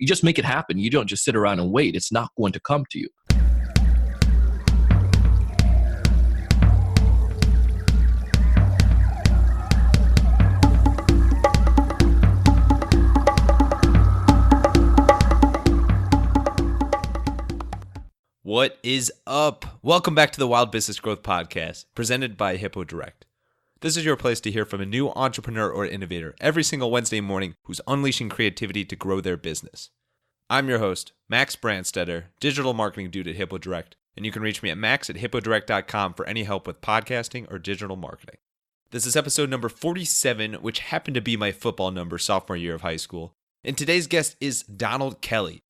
You just make it happen. You don't just sit around and wait. It's not going to come to you. What is up? Welcome back to the Wild Business Growth Podcast, presented by Hippo Direct. This is your place to hear from a new entrepreneur or innovator every single Wednesday morning who's unleashing creativity to grow their business. I'm your host, Max Brandstetter, digital marketing dude at Hippo Direct, and you can reach me at max@hippodirect.com for any help with podcasting or digital marketing. This is episode number 47, which happened to be my football number sophomore year of high school. And today's guest is Donald Kelly.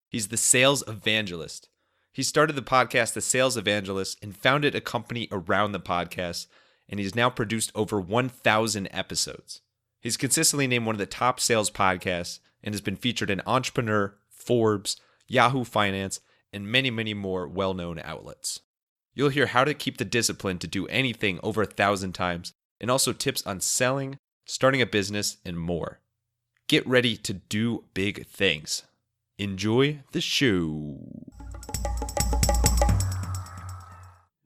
He's the sales evangelist. He started the podcast, The Sales Evangelist, and founded a company around the podcast, and he's now produced over 1,000 episodes. He's consistently named one of the top sales podcasts and has been featured in Entrepreneur, Forbes, Yahoo Finance, and many, many more well-known outlets. You'll hear how to keep the discipline to do anything over 1,000 times, and also tips on selling, starting a business, and more. Get ready to do big things. Enjoy the show.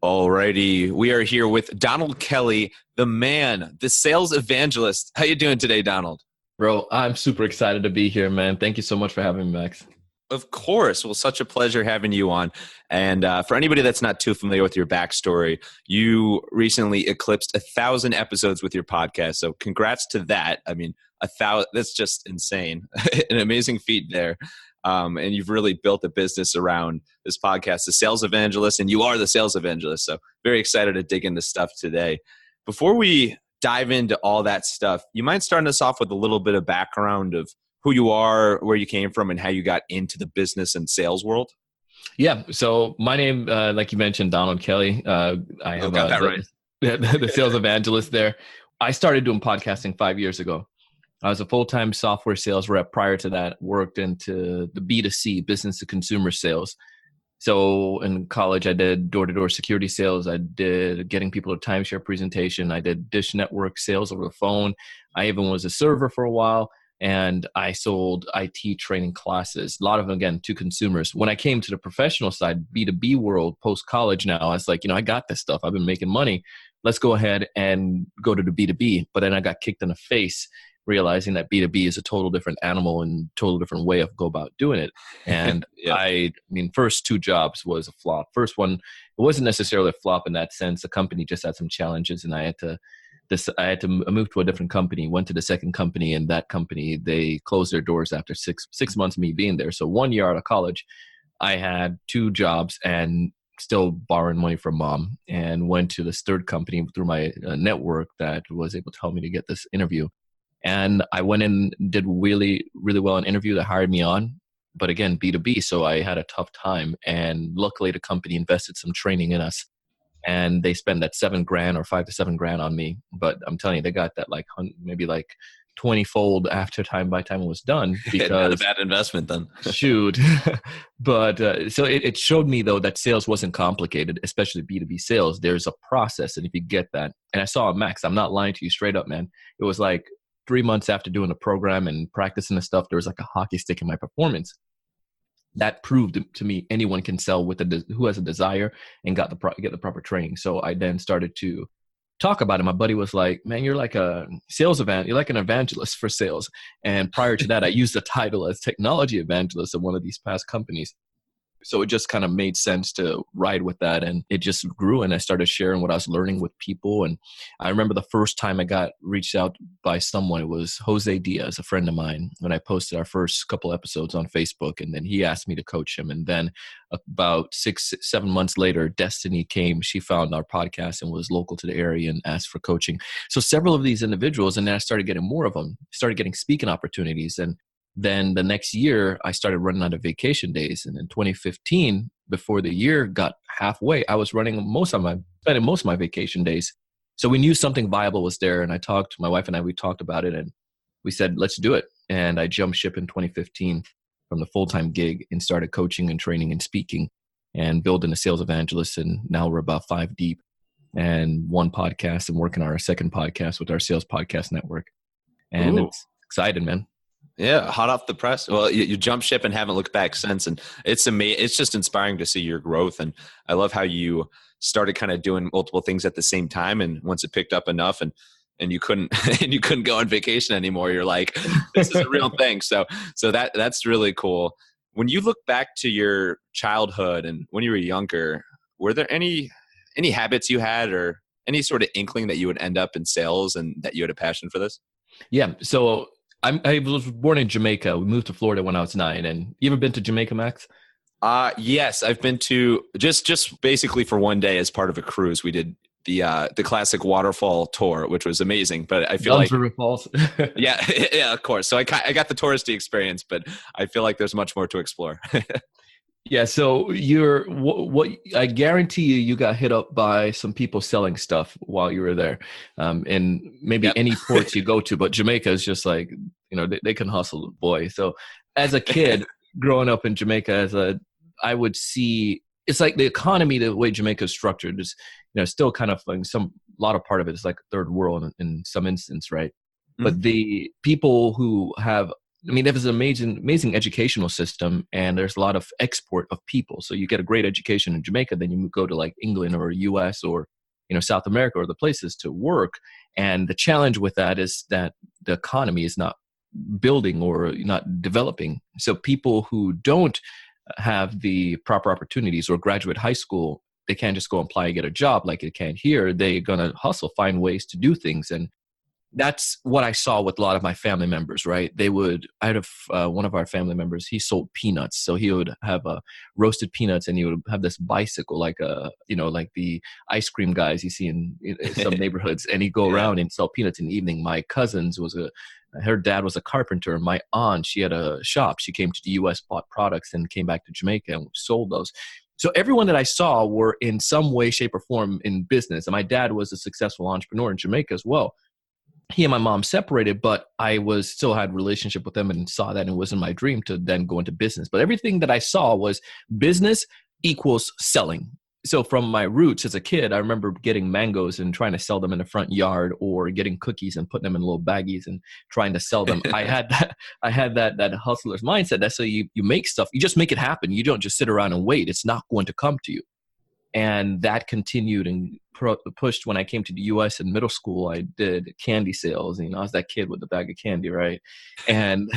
Alrighty, we are here with Donald Kelly, the man, the sales evangelist. How you doing today, Donald? Bro, I'm super excited to be here, man. Thank you so much for having me, Max. Of course. Well, such a pleasure having you on. And for anybody that's not too familiar with your backstory, you recently eclipsed 1,000 episodes with your podcast. So congrats to that. I mean, 1,000, that's just insane. An amazing feat there. And you've really built a business around this podcast, The Sales Evangelist, and you are the sales evangelist. So very excited to dig into stuff today. Before we dive into all that stuff, you mind starting us off with a little bit of background of who you are, where you came from, and how you got into the business and sales world? Yeah. So my name, like you mentioned, Donald Kelly. I have got that right. the sales evangelist there. I started doing podcasting 5 years ago. I was a full-time software sales rep. Prior to that, worked into the B2C, business to consumer sales. So in college, I did door-to-door security sales. I did getting people to timeshare presentation. I did Dish Network sales over the phone. I even was a server for a while, and I sold IT training classes. A lot of them, again, to consumers. When I came to the professional side, B2B world, post-college now, I was like, I got this stuff. I've been making money. Let's go ahead and go to the B2B. But then I got kicked in the face, realizing that B2B is a total different animal and total different way of go about doing it. And Yeah. I mean, first 2 jobs was a flop. First one, it wasn't necessarily a flop in that sense. The company just had some challenges, and I had to move to a different company. Went to the second company, and that company, they closed their doors after six months of me being there. So 1 year out of college, I had 2 jobs and still borrowing money from mom, and went to this third company through my network that was able to help me to get this interview. And I went in, did really, really well in an interview. That hired me on. But again, B2B, so I had a tough time. And luckily, the company invested some training in us. And they spent that $7,000 or $5,000 to $7,000 on me. But I'm telling you, they got that maybe 20-fold after time by time it was done. Because Not a bad investment then. Shoot. But so it showed me, though, that sales wasn't complicated, especially B2B sales. There's a process. And if you get that, and I saw Max, I'm not lying to you straight up, man. It was like 3 months after doing the program and practicing the stuff, there was like a hockey stick in my performance. That proved to me anyone can sell who has a desire and get the proper training. So I then started to talk about it. My buddy was like, "Man, you're like a you're like an evangelist for sales." And prior to that, I used the title as technology evangelist of one of these past companies. So it just kind of made sense to ride with that. And it just grew, and I started sharing what I was learning with people. And I remember the first time I got reached out by someone, it was Jose Diaz, a friend of mine, when I posted our first couple episodes on Facebook. And then he asked me to coach him. And then about 6-7 months later, Destiny came. She found our podcast and was local to the area and asked for coaching. So several of these individuals, and then I started getting more of them, started getting speaking opportunities. And then the next year, I started running out of vacation days. And in 2015, before the year got halfway, I was spending most of my vacation days. So we knew something viable was there. And my wife and I, we talked about it, and we said, let's do it. And I jumped ship in 2015 from the full-time gig and started coaching and training and speaking and building a sales evangelist. And now we're about 5 deep and 1 podcast and working on our second podcast with our sales podcast network. And It's exciting, man. Yeah, hot off the press. Well, you jump ship and haven't looked back since, and it's amazing. It's just inspiring to see your growth, and I love how you started kind of doing multiple things at the same time. And once it picked up enough, and you couldn't and you couldn't go on vacation anymore, you're like, this is a real thing. So that's really cool. When you look back to your childhood and when you were younger, were there any habits you had or any sort of inkling that you would end up in sales and that you had a passion for this? Yeah. So I was born in Jamaica. We moved to Florida when I was 9. And you ever been to Jamaica, Max? Yes, I've been to just basically for one day as part of a cruise. We did the classic waterfall tour, which was amazing. But I feel Duns like, River Falls. yeah, yeah, of course. So I got the touristy experience, but I feel like there's much more to explore. Yeah, so you're what I guarantee you got hit up by some people selling stuff while you were there, and maybe Yep. any ports you go to, but Jamaica is just like, they can hustle, boy. So as a kid growing up in Jamaica, I would see it's like the economy, the way Jamaica is structured is, still kind of like a lot of part of it is like third world in some instance, right? But Mhm. the people who have, I mean, there's an amazing educational system, and there's a lot of export of people. So you get a great education in Jamaica, then you go to like England or US or South America or the places to work. And the challenge with that is that the economy is not building or not developing. So people who don't have the proper opportunities or graduate high school, they can't just go apply and get a job like they can here. They're gonna hustle, find ways to do things, and that's what I saw with a lot of my family members, right? I had one of our family members, he sold peanuts. So he would have roasted peanuts and he would have this bicycle, like the ice cream guys you see in some neighborhoods. And he'd go Yeah. around and sell peanuts in the evening. My cousins her dad was a carpenter. My aunt, she had a shop. She came to the US, bought products and came back to Jamaica and sold those. So everyone that I saw were in some way, shape or form in business. And my dad was a successful entrepreneur in Jamaica as well. He and my mom separated, but I still had relationship with them and saw that, and it wasn't my dream to then go into business. But everything that I saw was business equals selling. So from my roots as a kid, I remember getting mangoes and trying to sell them in the front yard, or getting cookies and putting them in little baggies and trying to sell them. I had that hustler's mindset. That's how you make stuff. You just make it happen. You don't just sit around and wait. It's not going to come to you. And that continued and pushed. When I came to the US in middle school, I did candy sales. I was that kid with the bag of candy, right? And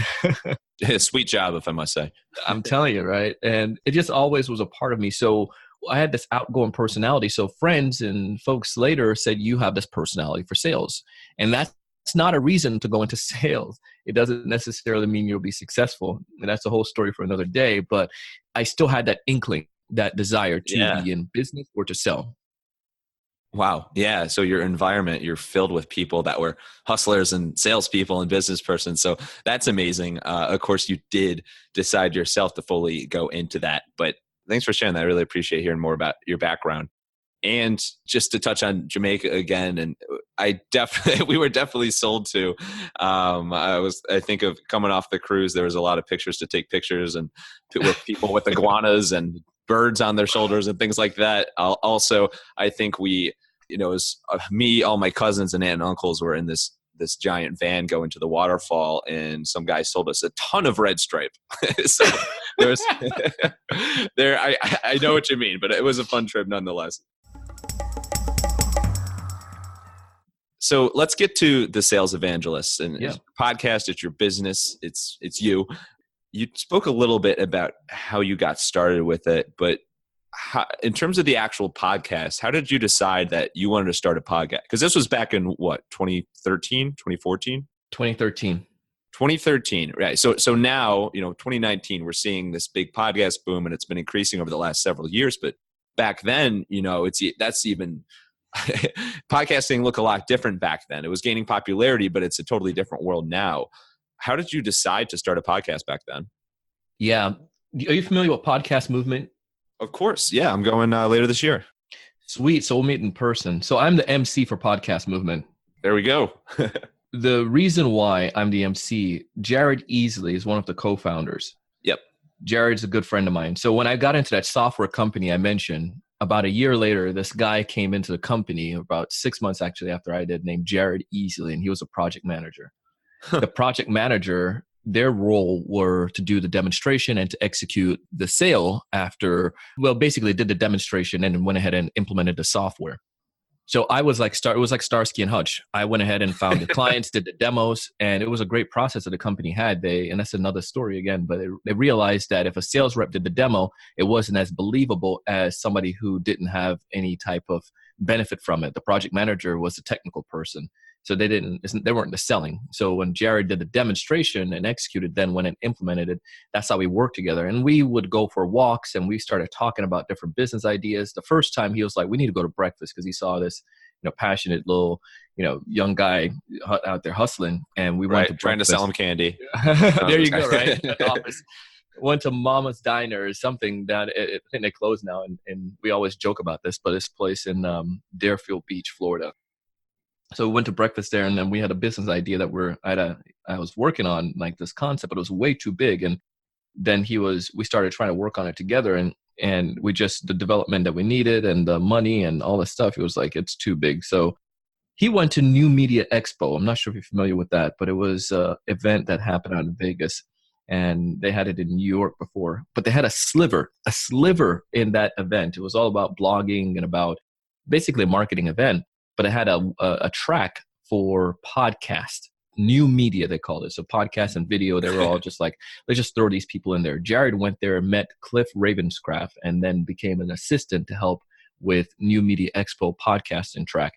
Sweet job, if I must say. I'm telling you, right? And it just always was a part of me. So I had this outgoing personality. So friends and folks later said, you have this personality for sales. And that's not a reason to go into sales. It doesn't necessarily mean you'll be successful. And that's a whole story for another day. But I still had that inkling, that desire to Yeah. be in business or to sell. Wow. Yeah. So your environment, you're filled with people that were hustlers and salespeople and business persons. So that's amazing. Of course, you did decide yourself to fully go into that. But thanks for sharing that. I really appreciate hearing more about your background. And just to touch on Jamaica again, and we were definitely sold to. I think of coming off the cruise, there was a lot of pictures to take pictures and with people with iguanas and birds on their shoulders and things like that. Also, I think it was me, all my cousins and aunt and uncles were in this giant van going to the waterfall, and some guy sold us a ton of Red Stripe. So there was I know what you mean, but it was a fun trip nonetheless. So let's get to the sales evangelist and Yeah. it's your podcast. It's your business. It's you. You spoke a little bit about how you got started with it, but in terms of the actual podcast, how did you decide that you wanted to start a podcast? Because this was back in what, 2013, 2014? 2013. 2013, right? So now, 2019, we're seeing this big podcast boom, and it's been increasing over the last several years. But back then, that's even podcasting looked a lot different back then. It was gaining popularity, but it's a totally different world now. How did you decide to start a podcast back then? Yeah. Are you familiar with Podcast Movement? Of course. Yeah. I'm going later this year. Sweet. So we'll meet in person. So I'm the MC for Podcast Movement. There we go. The reason why I'm the MC, Jared Easley is one of the co-founders. Yep. Jared's a good friend of mine. So when I got into that software company I mentioned, about a year later, this guy came into the company, about 6 months actually after I did, named Jared Easley, and he was a project manager. The project manager their role were to do the demonstration and to execute the sale after, well, basically did the demonstration and then went ahead and implemented the software. So I was like, it was like Starsky and Hutch. I went ahead and found the clients, did the demos, and it was a great process that the company had. And that's another story again, but they realized that if a sales rep did the demo, it wasn't as believable as somebody who didn't have any type of benefit from it. The project manager was the technical person. So they weren't the selling. So when Jared did the demonstration and executed, then went and implemented it, that's how we worked together. And we would go for walks and we started talking about different business ideas. The first time he was like, we need to go to breakfast, because he saw this, passionate little, young guy out there hustling. And we went to breakfast. Trying to sell him candy. There you go, right? Office. Went to Mama's Diner or something down. I think they closed now. And we always joke about this, but this place in Deerfield Beach, Florida. So we went to breakfast there, and then we had a business idea that I was working on, like this concept, but it was way too big. And then we started trying to work on it together, and the development that we needed and the money and all this stuff, it was like, it's too big. So he went to New Media Expo. I'm not sure if you're familiar with that, but it was an event that happened out in Vegas, and they had it in New York before, but they had a sliver in that event. It was all about blogging and about basically a marketing event. But it had a track for podcast, new media, they called it. So podcast and video, they were all just like, let's just throw these people in there. Jared went there, met Cliff Ravenscraft, and then became an assistant to help with New Media Expo podcasting track.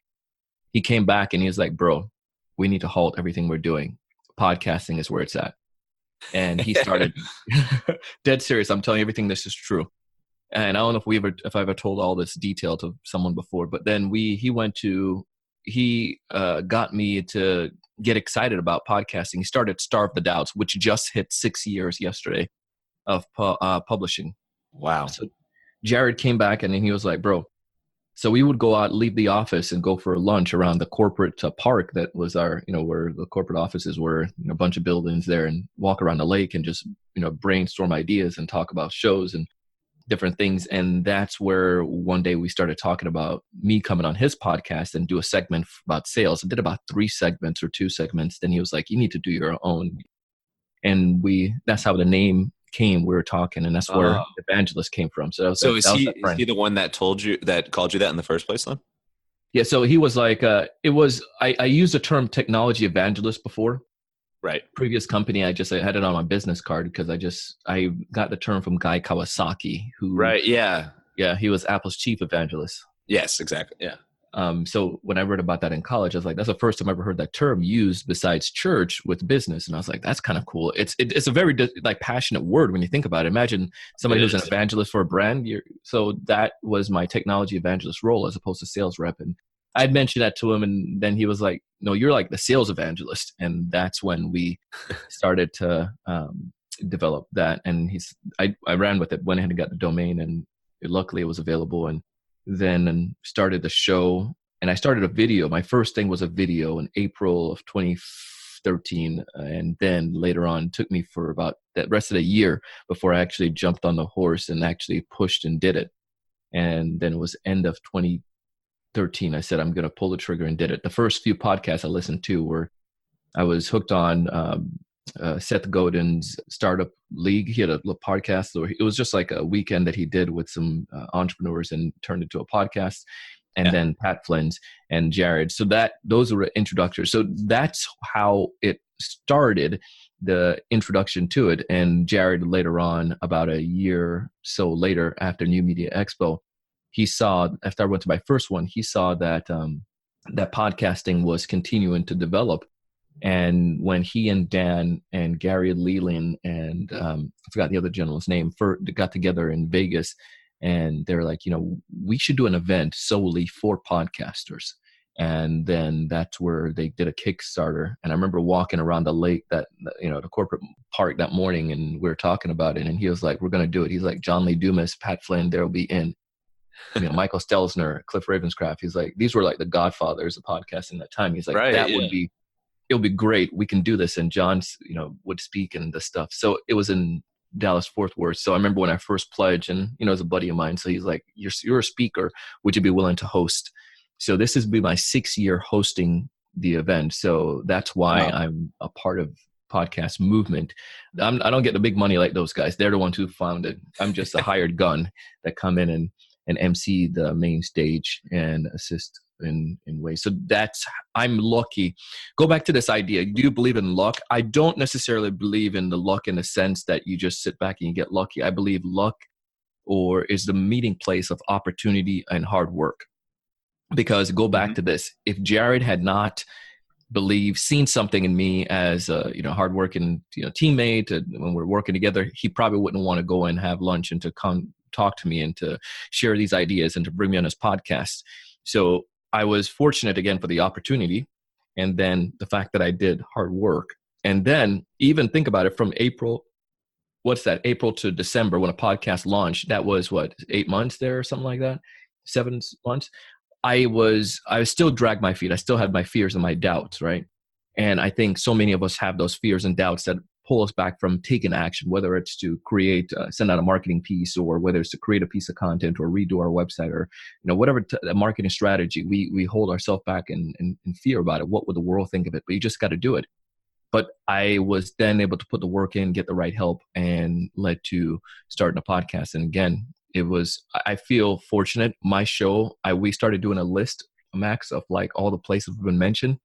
He came back and he was like, bro, we need to halt everything we're doing. Podcasting is where it's at. And he started, dead serious. I'm telling you everything. This is true. And I don't know if I ever told all this detail to someone before, but then he got me to get excited about podcasting. He started Starve the Doubts, which just hit 6 years yesterday of publishing. Wow. So Jared came back and then he was like, bro, so we would go out, leave the office and go for lunch around the corporate park that was our, where the corporate offices were, a bunch of buildings there, and walk around the lake and just, brainstorm ideas and talk about shows and different things. And that's where one day we started talking about me coming on his podcast and do a segment about sales. I did about 3 segments or 2 segments. Then he was like, you need to do your own. And that's how the name came. We were talking, and that's where Evangelist came from. So is he the one that called you that in the first place then? Yeah. So he was like, I used the term technology evangelist before. Right. Previous company, I had it on my business card because I got the term from Guy Kawasaki, who. Right. Yeah. Yeah. He was Apple's chief evangelist. Yes, exactly. Yeah. So when I read about that in college, I was like, that's the first time I ever heard that term used besides church with business. And I was like, that's kind of cool. It's a very passionate word when you think about it. Imagine somebody who's an evangelist for a brand. So that was my technology evangelist role as opposed to sales rep. And I'd mentioned that to him, and then he was like, no, you're like the sales evangelist. And that's when we started to develop that. And I ran with it, went ahead and got the domain, and luckily it was available. And then started the show, and I started a video. My first thing was a video in April of 2013. And then later on, it took me for about that rest of the year before I actually jumped on the horse and actually pushed and did it. And then it was end of 2013. I said, I'm going to pull the trigger, and did it. The first few podcasts I listened to were, I was hooked on Seth Godin's Startup League. He had a little podcast, or it was just like a weekend that he did with some entrepreneurs and turned into a podcast. And then Pat Flynn's and Jared. So those were introductory. So that's how it started, the introduction to it. And Jared later on, about a year so later, after New Media Expo, he saw, after I went to my first one, he saw that that podcasting was continuing to develop. And when he and Dan and Gary Leland and I forgot the other gentleman's name, got together in Vegas, and they were like, we should do an event solely for podcasters. And then that's where they did a Kickstarter. And I remember walking around the lake, the corporate park that morning, and we were talking about it. And he was like, we're going to do it. He's like, John Lee Dumas, Pat Flynn, they'll be in. Michael Stelzner, Cliff Ravenscraft. He's like, these were like the godfathers of podcasting at that time. He's like, it'll be great. We can do this. And John, would speak and the stuff. So it was in Dallas, Fort Worth. So I remember when I first pledged, and, as a buddy of mine, so he's like, you're a speaker. Would you be willing to host? So this has been my 6th year hosting the event. So that's why I'm a part of podcast movement. I don't get the big money like those guys. They're the ones who found it. I'm just a hired gun that come in and MC the main stage and assist in ways. So I'm lucky. Go back to this idea. Do you believe in luck? I don't necessarily believe in the luck in the sense that you just sit back and you get lucky. I believe luck is the meeting place of opportunity and hard work. Because go back to this, if Jared had not seen something in me as a hardworking teammate, when we're working together, he probably wouldn't want to go and have lunch and to come talk to me and to share these ideas and to bring me on his podcast. So I was fortunate again for the opportunity, and then the fact that I did hard work, and then even think about it from April to December when a podcast launched. That was 8 months there or something like that, 7 months. I still dragged my feet. I still had my fears and my doubts, right? And I think so many of us have those fears and doubts that pull us back from taking action, whether it's to send out a marketing piece, or whether it's to create a piece of content or redo our website, or whatever marketing strategy. We hold ourselves back in fear about it. What would the world think of it? But you just got to do it. But I was then able to put the work in, get the right help, and led to starting a podcast. And again, I feel fortunate. My show, we started doing a list, Max, of all the places we've been mentioned.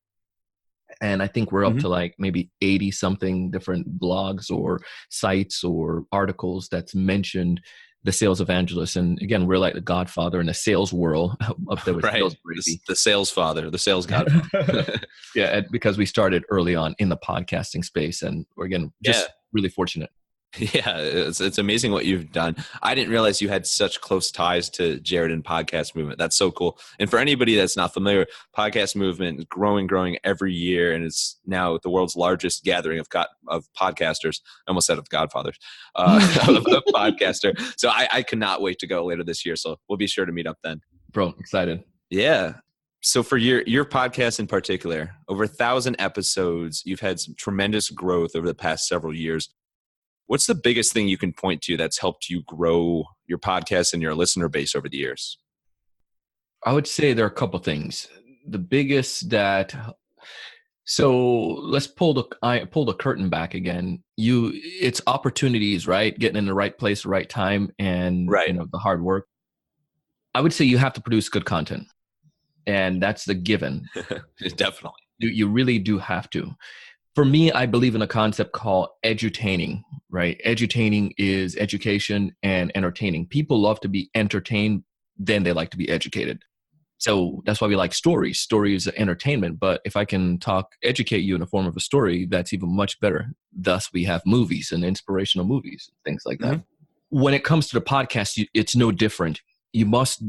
And I think we're up to maybe 80 something different blogs or sites or articles that's mentioned the sales evangelist. And again, we're like the godfather in the sales world up there with sales crazy. The sales father, the sales godfather. Yeah, because we started early on in the podcasting space, and we're again just really fortunate. Yeah, it's amazing what you've done. I didn't realize you had such close ties to Jared and Podcast Movement. That's so cool. And for anybody that's not familiar, Podcast Movement is growing every year, and it's now the world's largest gathering of podcasters. I almost said of godfathers, of podcaster. So I cannot wait to go later this year. So we'll be sure to meet up then. Bro, excited. Yeah. So for your podcast in particular, over 1,000 episodes, you've had some tremendous growth over the past several years. What's the biggest thing you can point to that's helped you grow your podcast and your listener base over the years? I would say there are a couple things. The biggest so let's pull the curtain back again. It's opportunities, right? Getting in the right place, the right time, and the hard work. I would say you have to produce good content, and that's the given. Definitely. You really do have to. For me, I believe in a concept called edutaining, right? Edutaining is education and entertaining. People love to be entertained, then they like to be educated. So that's why we like stories. Stories are entertainment. But if I can educate you in the form of a story, that's even much better. Thus, we have movies and inspirational movies, things like that. When it comes to the podcast, it's no different. You must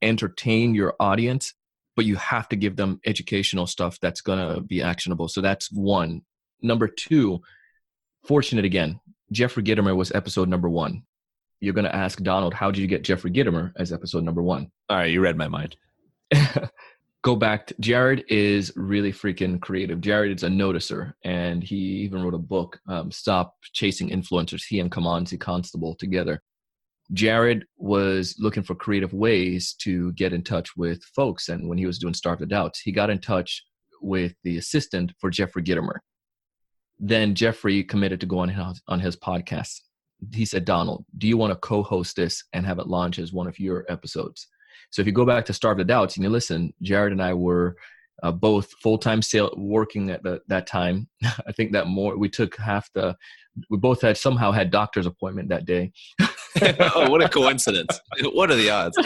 entertain your audience, but you have to give them educational stuff that's going to be actionable. So that's one. Number two, fortunate again, Jeffrey Gitomer was episode number 1. You're going to ask Donald, how did you get Jeffrey Gitomer as episode number 1? All right, you read my mind. Go back. Jared is really freaking creative. Jared is a noticer, and he even wrote a book, Stop Chasing Influencers, he and Kamanzi Constable together. Jared was looking for creative ways to get in touch with folks. And when he was doing Starve the Doubts, he got in touch with the assistant for Jeffrey Gitomer. Then Jeffrey committed to go on his podcast. He said, Donald, do you want to co-host this and have it launch as one of your episodes? So if you go back to Starve the Doubts and you listen, Jared and I were both full-time working at that time. I think that we took we both somehow had doctor's appointment that day. Oh, what a coincidence. What are the odds?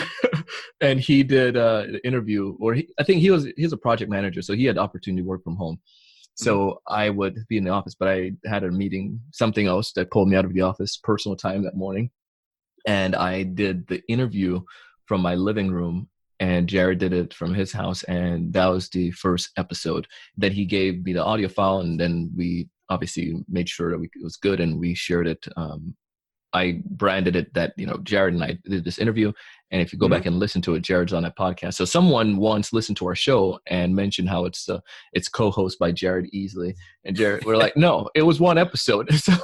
And he did an interview, I think he's a project manager, so he had the opportunity to work from home. So I would be in the office, but I had a meeting, something else that pulled me out of the office, personal time that morning. And I did the interview from my living room, and Jared did it from his house. And that was the first episode that he gave me the audio file. And then we obviously made sure that it was good, and we shared it. I branded it that, Jared and I did this interview. And if you go back and listen to it, Jared's on that podcast. So someone once listened to our show and mentioned how it's co-hosted by Jared easily. And Jared, we're like, no, it was one episode. So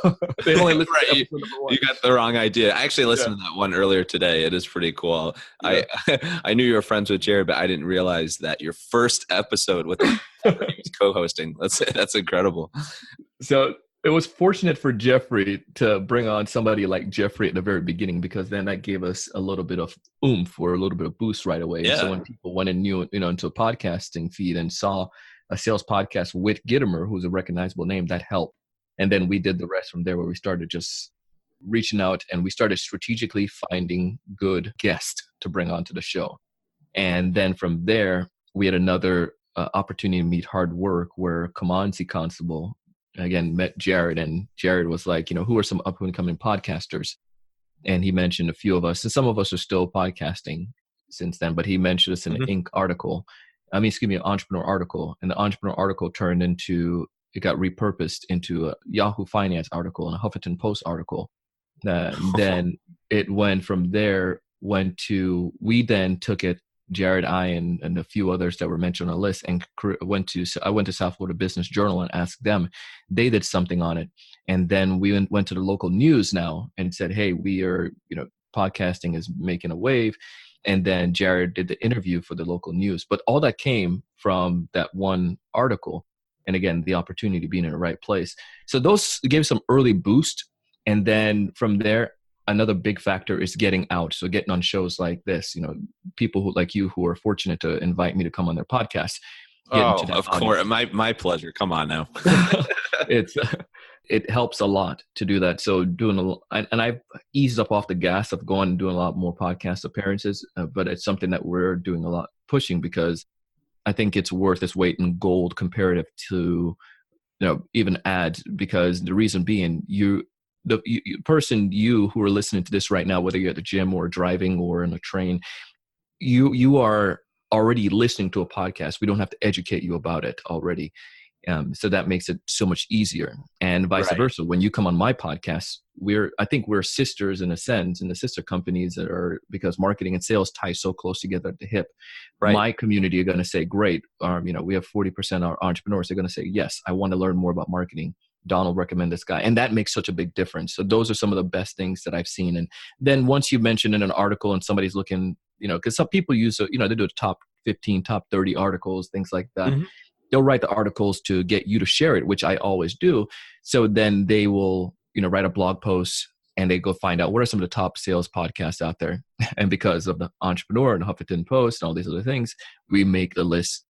they only listened to episode number 1. You got the wrong idea. I actually listened to that one earlier today. It is pretty cool. Yeah. I knew you were friends with Jared, but I didn't realize that your first episode with him was co-hosting. That's incredible. So it was fortunate for Jeffrey to bring on somebody like Jeffrey at the very beginning, because then that gave us a little bit of oomph or a little bit of boost right away. So Yeah. when people went and knew, into a podcasting feed and saw a sales podcast with Gittimer, who's a recognizable name, that helped. And then we did the rest from there, where we started just reaching out and we started strategically finding good guests to bring onto the show. And then from there, we had another opportunity to meet Hard Work, where Kamanzi Constable again met Jared, and Jared was like, who are some up and coming podcasters? And he mentioned a few of us, and some of us are still podcasting since then, but he mentioned us in an Inc. article. An entrepreneur article. And the entrepreneur article it got repurposed into a Yahoo Finance article and a Huffington Post article. Then it went from there, we then took it, Jared, I, and a few others that were mentioned on the list, and I went to South Florida Business Journal and asked them. They did something on it. And then we went to the local news now and said, hey, we are, podcasting is making a wave. And then Jared did the interview for the local news. But all that came from that one article. And again, the opportunity being in the right place. So those gave some early boost. And then from there, another big factor is getting out. So getting on shows like this, people who like you who are fortunate to invite me to come on their podcast. Oh, of course. My pleasure. Come on now. It helps a lot to do that. So and I've eased up off the gas of going and doing a lot more podcast appearances, but it's something that we're doing a lot pushing, because I think it's worth its weight in gold comparative to, even ads, because the reason being the person who are listening to this right now, whether you're at the gym or driving or in a train, you are already listening to a podcast. We don't have to educate you about it already. So that makes it so much easier, and vice versa. When you come on my podcast, I think we're sisters in a sense, in the sister companies because marketing and sales tie so close together at the hip. Right. My community are going to say, great. We have 40% of our entrepreneurs. They're going to say, yes, I want to learn more about marketing. Donald recommend this guy. And that makes such a big difference. So those are some of the best things that I've seen. And then once you mention in an article and somebody's looking, because some people use, they do the top 15, top 30 articles, things like that. Mm-hmm. They'll write the articles to get you to share it, which I always do. So then they will, write a blog post and they go find out what are some of the top sales podcasts out there. And because of the Entrepreneur and Huffington Post and all these other things, we make the list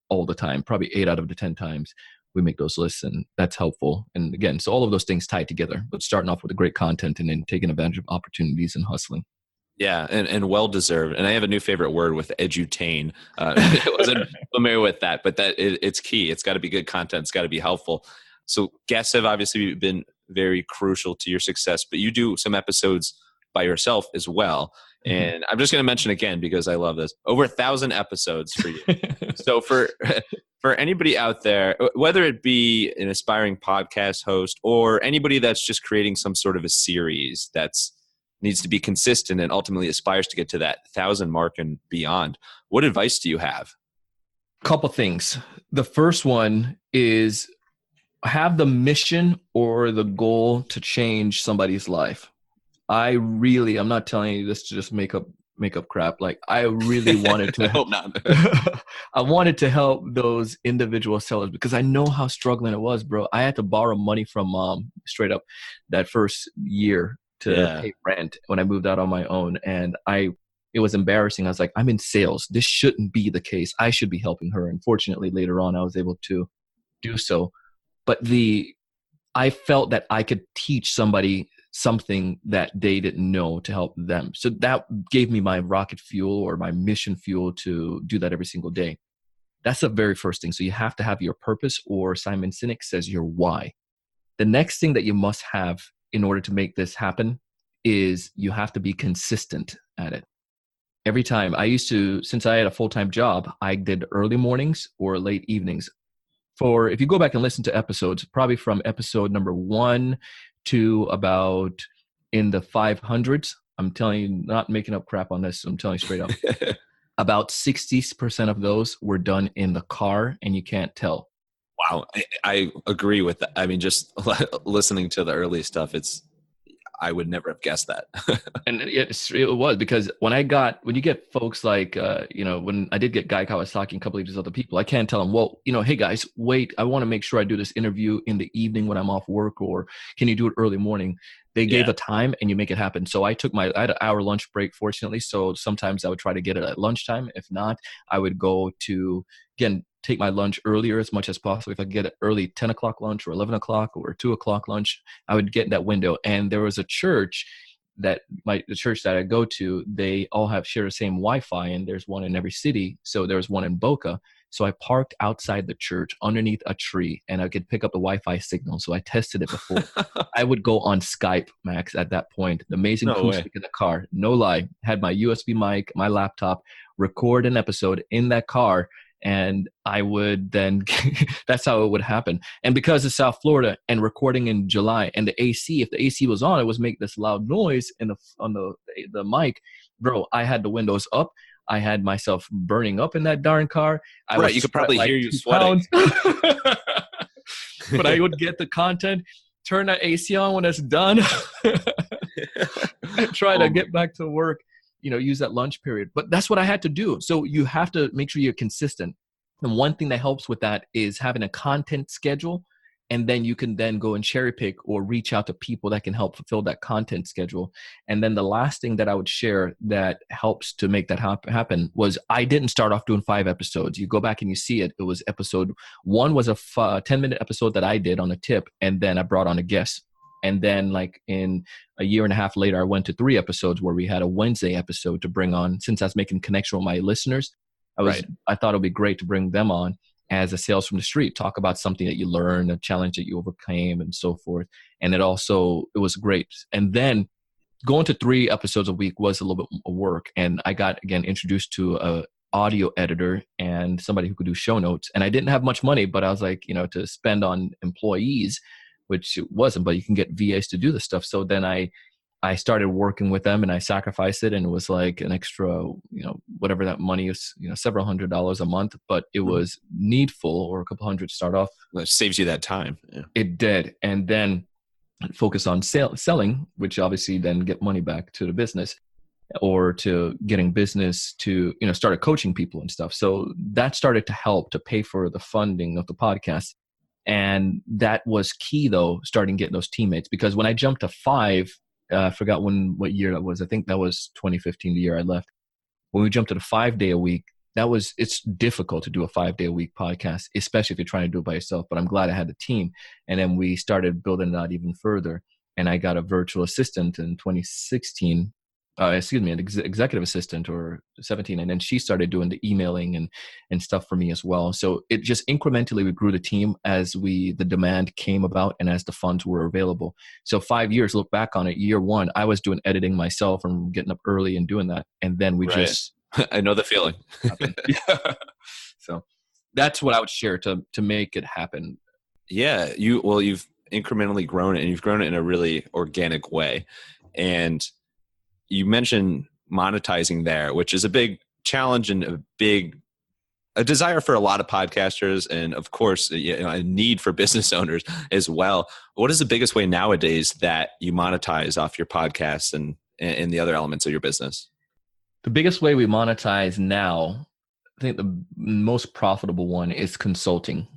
all the time, probably 8 out of the 10 times. We make those lists, and that's helpful. And again, so all of those things tied together, but starting off with the great content and then taking advantage of opportunities and hustling. Yeah, and well-deserved. And I have a new favorite word with edutain. I wasn't familiar with that, but it's key. It's got to be good content. It's got to be helpful. So guests have obviously been very crucial to your success, but you do some episodes by yourself as well. And I'm just going to mention again, because I love this, over 1,000 episodes for you. So for anybody out there, whether it be an aspiring podcast host or anybody that's just creating some sort of a series that's needs to be consistent and ultimately aspires to get to that 1,000 mark and beyond, what advice do you have? Couple things. The first one is have the mission or the goal to change somebody's life. I'm not telling you this to just make up crap. Like, I really wanted to I hope not. I wanted to help those individual sellers because I know how struggling it was, bro. I had to borrow money from mom straight up that first year to pay rent when I moved out on my own. And it was embarrassing. I was like, I'm in sales. This shouldn't be the case. I should be helping her. And fortunately, later on, I was able to do so. But I felt that I could teach somebody something that they didn't know to help them. So that gave me my rocket fuel or my mission fuel to do that every single day. That's the very first thing. So you have to have your purpose, or Simon Sinek says your why. The next thing that you must have in order to make this happen is you have to be consistent at it. Every time since I had a full-time job, I did early mornings or late evenings. If you go back and listen to episodes, probably from episode number 1 to about in the 500s, I'm telling you, not making up crap on this, I'm telling you straight up, about 60% of those were done in the car, and you can't tell. Wow. I agree with that. I mean, just listening to the early stuff, I would never have guessed that. And it was because when you get folks like, when I did get Guy Kawasaki and a couple of these other people, I can't tell them, well, hey guys, wait, I want to make sure I do this interview in the evening when I'm off work, or can you do it early morning? They gave a time and you make it happen. So I had an hour lunch break, fortunately. So sometimes I would try to get it at lunchtime. If not, I would go to, again, take my lunch earlier as much as possible. If I could get an early 10 o'clock lunch or 11 o'clock or 2 o'clock lunch, I would get in that window. And there was a church the church that I go to, they all share the same Wi-Fi, and there's one in every city. So there was one in Boca. So I parked outside the church underneath a tree, and I could pick up the Wi-Fi signal. So I tested it before. I would go on Skype, Max, at that point. The amazing acoustic in the car. No lie. Had my USB mic, my laptop, record an episode in that car. And I would then, that's how it would happen. And because it's South Florida and recording in July, and the AC, if the AC was on, it was make this loud noise on the mic. Bro, I had the windows up. I had myself burning up in that darn car. You could probably hear you sweating. But I would get the content, turn that AC on when it's done, and try to get back to work. Use that lunch period. But that's what I had to do. So you have to make sure you're consistent. And one thing that helps with that is having a content schedule. And then you can then go and cherry pick or reach out to people that can help fulfill that content schedule. And then the last thing that I would share that helps to make that happen was I didn't start off doing 5 episodes. You go back and you see it. It was episode 1 was a 10-minute episode that I did on a tip. And then I brought on a guest. And then like in a year and a half later, I went to 3 episodes where we had a Wednesday episode to bring on. Since I was making connection with my listeners, I thought it'd be great to bring them on as a sales from the street, talk about something that you learned, a challenge that you overcame, and so forth. And it was great. And then going to 3 episodes a week was a little bit of work. And I got, again, introduced to a audio editor and somebody who could do show notes. And I didn't have much money, but I was like, to spend on employees, which it wasn't, but you can get VAs to do this stuff. So then I started working with them, and I sacrificed it, and it was like an extra, whatever that money is, several $100s a month, but it was needful, or a couple hundred to start off. That saves you that time. Yeah. It did. And then focus on selling, which obviously then get money back to the business, or to getting business to, started coaching people and stuff. So that started to help to pay for the funding of the podcast. And that was key, though, starting getting those teammates, because when I jumped to 5, I forgot what year that was. I think that was 2015, the year I left. When we jumped to the 5-day a week, it's difficult to do a 5-day a week podcast, especially if you're trying to do it by yourself. But I'm glad I had the team. And then we started building it out even further. And I got a virtual assistant in 2016. An executive assistant, or 17. And then she started doing the emailing and stuff for me as well. So it just incrementally, we grew the team as the demand came about and as the funds were available. So 5 years, look back on it, year 1, I was doing editing myself and getting up early and doing that. And then we just, I know the feeling. Yeah. So that's what I would share to make it happen. Yeah. You've incrementally grown it, and you've grown it in a really organic way. And you mentioned monetizing there, which is a big challenge and a desire for a lot of podcasters, and of course, a need for business owners as well. What is the biggest way nowadays that you monetize off your podcasts and the other elements of your business? The biggest way we monetize now, I think the most profitable one is consulting.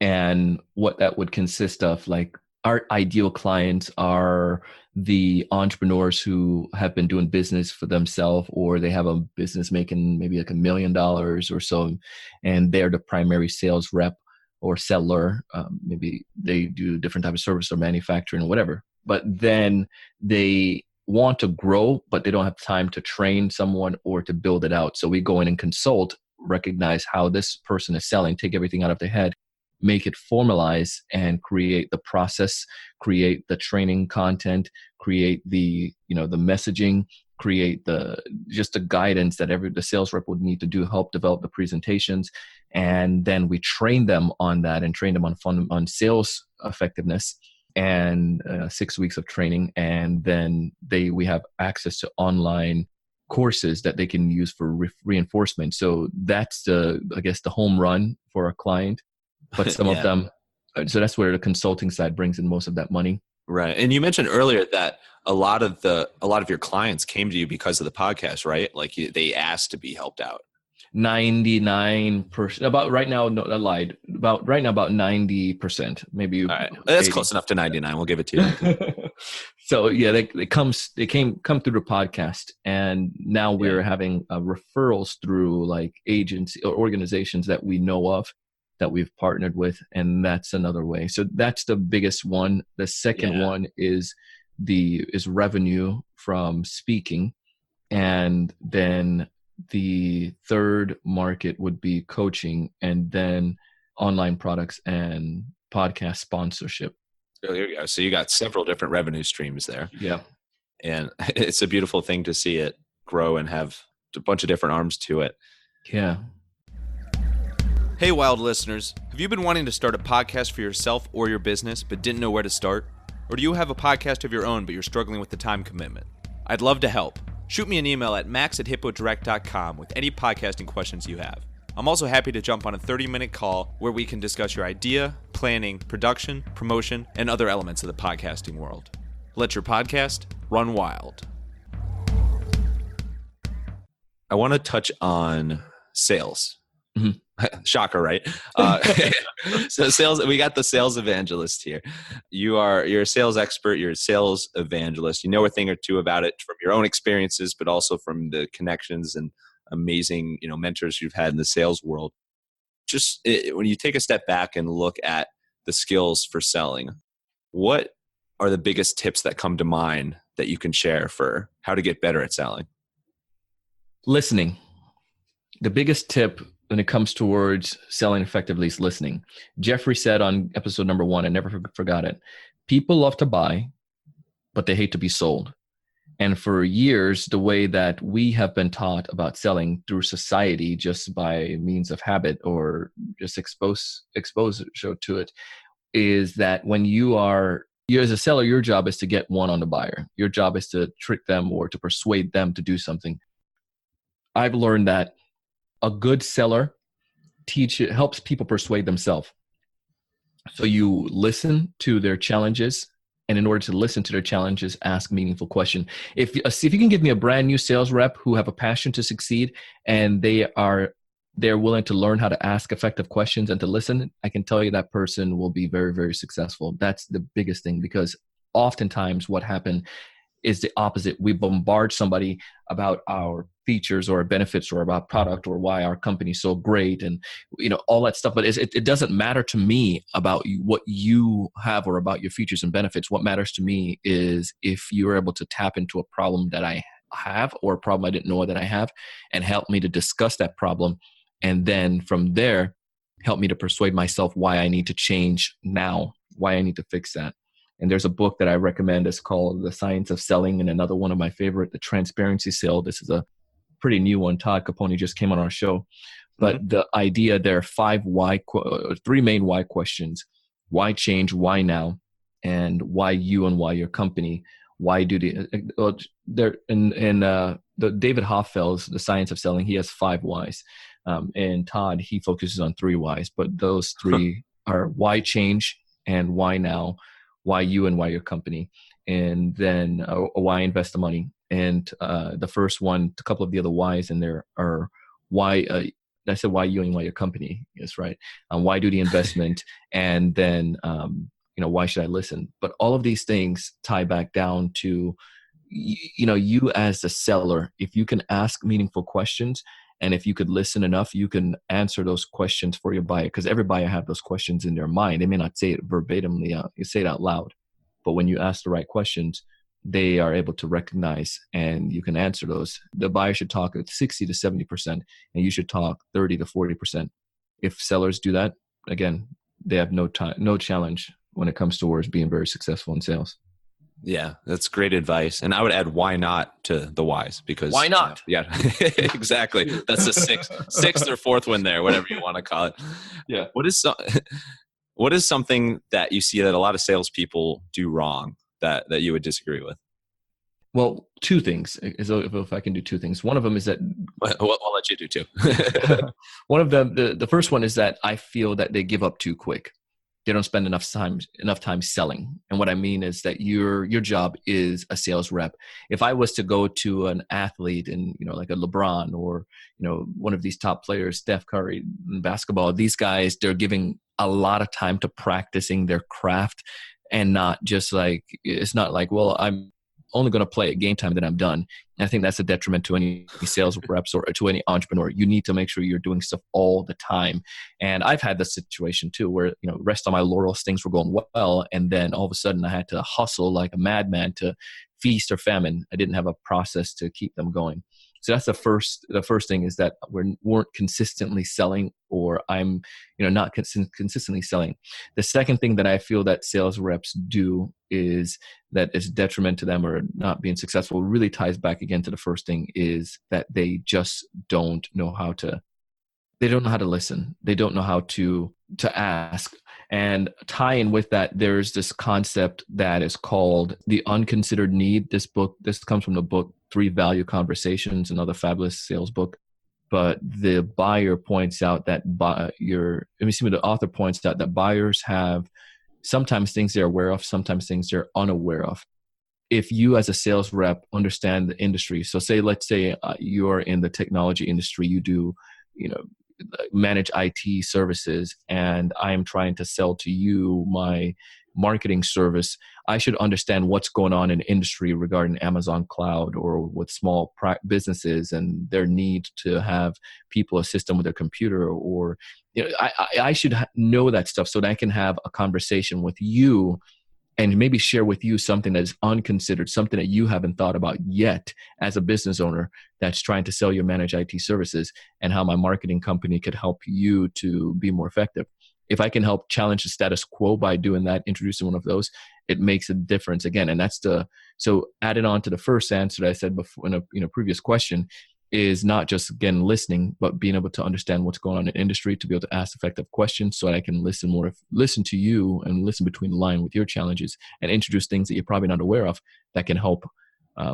And what that would consist of, like, our ideal clients are the entrepreneurs who have been doing business for themselves, or they have a business making maybe like $1 million or so, and they're the primary sales rep or seller. Maybe they do different type of service or manufacturing or whatever, but then they want to grow, but they don't have time to train someone or to build it out. So we go in and consult, recognize how this person is selling, take everything out of their head, make it formalize, and create the process, create the training content, create the messaging, create the guidance that the sales rep would need to do, help develop the presentations. And then we train them on that, and train them on sales effectiveness, and 6 weeks of training. And then we have access to online courses that they can use for reinforcement. So that's the home run for a client. But some of them, so that's where the consulting side brings in most of that money. Right. And you mentioned earlier that a lot of your clients came to you because of the podcast, right? Like they asked to be helped out. 99%. About right now, no, I lied. About right now, about 90%, maybe. All right. That's 80. close enough to 99. We'll give it to you. So yeah, they come through the podcast, and now we're having referrals through like agents or organizations that we know of that we've partnered with, and that's another way. So that's the biggest one. The second one is revenue from speaking, and then the third market would be coaching, and then online products and podcast sponsorship. Oh, there you go. So you got several different revenue streams there. Yeah. And it's a beautiful thing to see it grow and have a bunch of different arms to it. Yeah. Hey, Wild listeners. Have you been wanting to start a podcast for yourself or your business, but didn't know where to start? Or do you have a podcast of your own, but you're struggling with the time commitment? I'd love to help. Shoot me an email at max@hippodirect.com with any podcasting questions you have. I'm also happy to jump on a 30-minute call where we can discuss your idea, planning, production, promotion, and other elements of the podcasting world. Let your podcast run wild. I want to touch on sales. Mm-hmm. Shocker, right? So sales, we got the sales evangelist here. You're a sales expert. You're a sales evangelist. You know a thing or two about it from your own experiences, but also from the connections and amazing, mentors you've had in the sales world. Just when you take a step back and look at the skills for selling, what are the biggest tips that come to mind that you can share for how to get better at selling? Listening. The biggest tip when it comes towards selling effectively is listening. Jeffrey said on episode number 1, I never forgot it, people love to buy, but they hate to be sold. And for years, the way that we have been taught about selling through society, just by means of habit or just exposure to it, is that when you as a seller, your job is to get one on the buyer. Your job is to trick them or to persuade them to do something. I've learned that a good seller helps people persuade themselves. So you listen to their challenges, and in order to listen to their challenges, ask meaningful questions. If you can give me a brand new sales rep who have a passion to succeed, and they're willing to learn how to ask effective questions and to listen, I can tell you that person will be very, very successful. That's the biggest thing, because oftentimes what happens is the opposite. We bombard somebody about our features or benefits or about product or why our company is so great and all that stuff. But it doesn't matter to me about what you have or about your features and benefits. What matters to me is if you're able to tap into a problem that I have or a problem I didn't know that I have, and help me to discuss that problem. And then from there, help me to persuade myself why I need to change now, why I need to fix that. And there's a book that I recommend. It's called The Science of Selling. And another one of my favorite, The Transparency Sale. This is a pretty new one. Todd Capone just came on our show. But the idea, there are 3 main why questions. Why change? Why now? And why you and why your company? Why do the David Hofffel's The Science of Selling, he has 5 whys. And Todd, he focuses on 3 whys. But those 3 are why change and why now, why you and why your company, and then why invest the money. And the first one, a couple of the other whys in there are why, I said why you and why your company is right. Why do the investment? And then, why should I listen? But all of these things tie back down to, you as the seller, if you can ask meaningful questions, and if you could listen enough, you can answer those questions for your buyer, because every buyer have those questions in their mind. They may not say it verbatimly, you say it out loud, but when you ask the right questions, they are able to recognize, and you can answer those. The buyer should talk at 60 to 70%, and you should talk 30 to 40%. If sellers do that, again, they have no challenge when it comes towards being very successful in sales. Yeah, that's great advice. And I would add why not to the whys, because why not? Yeah, exactly. That's the sixth or fourth one there, whatever you want to call it. Yeah. What is something that you see that a lot of salespeople do wrong that you would disagree with? Well, 2 things. If I can do 2 things. One of them is that I'll let you do 2. One of them, the first one is that I feel that they give up too quick. they don't spend enough time selling. And what I mean is that your job is a sales rep. If I was to go to an athlete and, like a LeBron or, one of these top players, Steph Curry in basketball, these guys, they're giving a lot of time to practicing their craft, and not just like, it's not like, well, I'm only going to play at game time, then I'm done. And I think that's a detriment to any sales reps or to any entrepreneur. You need to make sure you're doing stuff all the time. And I've had this situation too, where, rest on my laurels, things were going well. And then all of a sudden I had to hustle like a madman to feast or famine. I didn't have a process to keep them going. So that's the first thing, is that we weren't consistently selling, or I'm, not consistently selling. The second thing that I feel that sales reps do is that is detriment to them or not being successful, really ties back again to the first thing, is that they just don't know how to listen. They don't know how to ask. And tie in with that, there's this concept that is called the unconsidered need. This comes from the book 3 Value Conversations, another fabulous sales book. But the buyer points out that the author points out that buyers have sometimes things they're aware of, sometimes things they're unaware of. If you as a sales rep understand the industry, so let's say you're in the technology industry, you do, manage IT services, and I am trying to sell to you my marketing service, I should understand what's going on in industry regarding Amazon Cloud or with small businesses and their need to have people assist them with their computer, or I should know that stuff so that I can have a conversation with you and maybe share with you something that is unconsidered, something that you haven't thought about yet as a business owner that's trying to sell your managed IT services, and how my marketing company could help you to be more effective. If I can help challenge the status quo by doing that, introducing one of those, it makes a difference again. And so added on to the first answer that I said before in a previous question, is not just, again, listening, but being able to understand what's going on in industry, to be able to ask effective questions so that I can listen to you and listen between the line with your challenges, and introduce things that you're probably not aware of that can help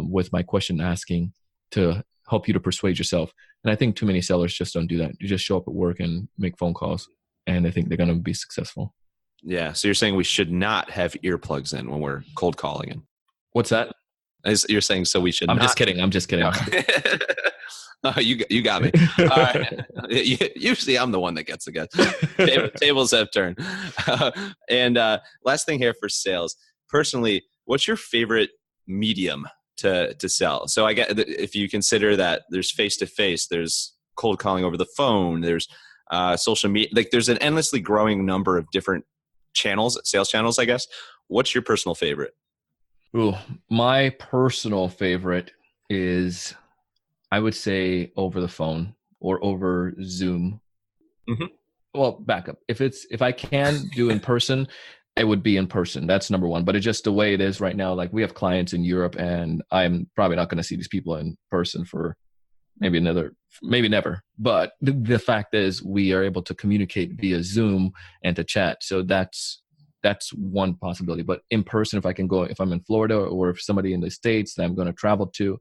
with my question asking, to help you to persuade yourself. And I think too many sellers just don't do that. You just show up at work and make phone calls, and I think they're going to be successful. Yeah. So you're saying we should not have earplugs in when we're cold calling in. What's that? You're saying so we should I'm not. just kidding. I'm just kidding. Oh, you got me. All right. Usually I'm the one that gets the guess. Tables have turned. And last thing here for sales. Personally, what's your favorite medium to sell? So I get, if you consider that there's face-to-face, there's cold calling over the phone, there's social media, like there's an endlessly growing number of different channels, sales channels, I guess. What's your personal favorite? Ooh, my personal favorite is, I would say, over the phone or over Zoom. Mm-hmm. Well, backup. If I can do in person, it would be in person. That's number one. But it's just the way it is right now. Like, we have clients in Europe, and I'm probably not going to see these people in person for maybe never. But the fact is, we are able to communicate via Zoom and to chat. So that's one possibility. But in person, if I'm in Florida, or if somebody in the States that I'm going to travel to,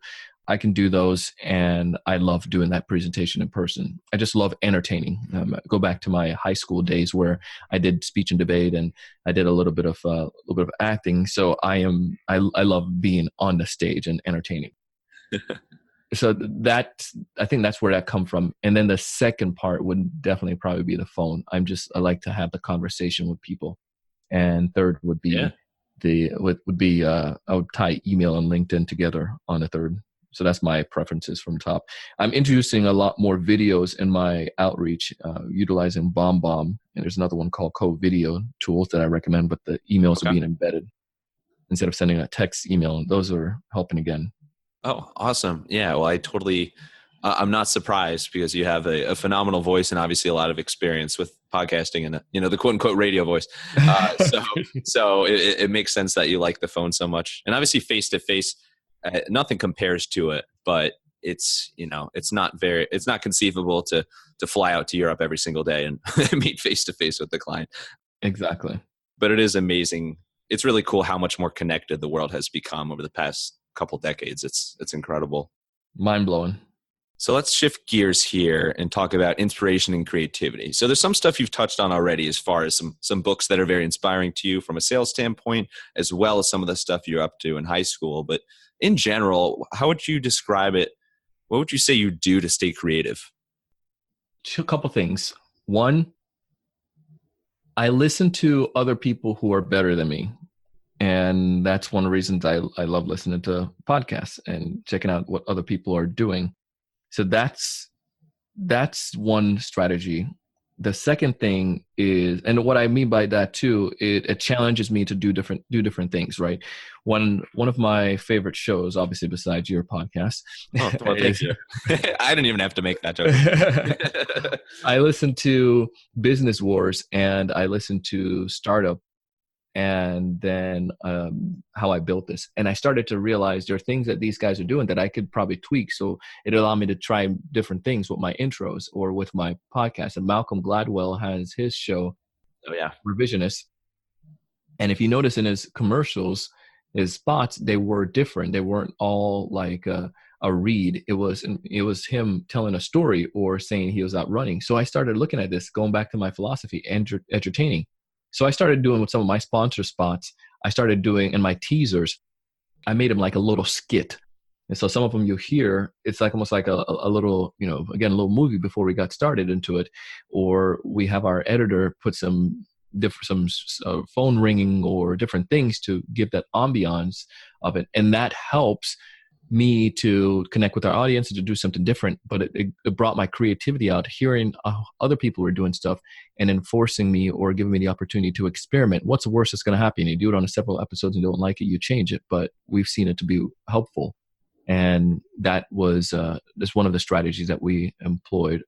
I can do those. And I love doing that presentation in person. I just love entertaining. Go back to my high school days where I did speech and debate, and I did a little bit of acting. So I love being on the stage and entertaining. So I think that's where that come from. And then the second part would definitely probably be the phone. I like to have the conversation with people. And third would be I would tie email and LinkedIn together on the third. So that's my preferences from top. I'm introducing a lot more videos in my outreach, utilizing BombBomb. And there's another one called Co-Video Tools that I recommend, but the emails are being embedded instead of sending a text email. And those are helping again. Oh, awesome. Yeah. Well, I'm not surprised, because you have a phenomenal voice and obviously a lot of experience with podcasting and, the quote unquote radio voice. So it makes sense that you like the phone so much. And obviously face to face, nothing compares to it, but it's not conceivable to fly out to Europe every single day and meet face to face with the client. Exactly. But it is amazing. It's really cool how much more connected the world has become over the past couple decades. It's incredible. Mind blowing. So let's shift gears here and talk about inspiration and creativity. So there's some stuff you've touched on already as far as some books that are very inspiring to you from a sales standpoint, as well as some of the stuff you're up to in high school. But in general, how would you describe it? What would you say you do to stay creative? A couple things. One, I listen to other people who are better than me. And that's one of the reasons I love listening to podcasts and checking out what other people are doing. So that's one strategy. The second thing is, and what I mean by that too, it challenges me to do different things, right? One of my favorite shows, obviously besides your podcast, Oh, well, thank you. I didn't even have to make that joke. I listen to Business Wars and I listen to Startup, and then how I built this. And I started to realize there are things that these guys are doing that I could probably tweak. So it allowed me to try different things with my intros or with my podcast. And Malcolm Gladwell has his show, Revisionist. And if you notice in his commercials, his spots, they were different. They weren't all like a read. It was him telling a story or saying he was out running. So I started looking at this, going back to my philosophy, entertaining. So I started doing with some of my sponsor spots, I started doing in my teasers, I made them like a little skit. And so some of them you hear, it's like almost like a little, again, a little movie before we got started into it. Or we have our editor put some phone ringing or different things to give that ambiance of it. And that helps me to connect with our audience and to do something different. But it brought my creativity out, hearing other people were doing stuff and enforcing me or giving me the opportunity to experiment. What's the worst that's going to happen? You do it on several episodes and don't like it, you change it. But we've seen it to be helpful. And that was just one of the strategies that we employed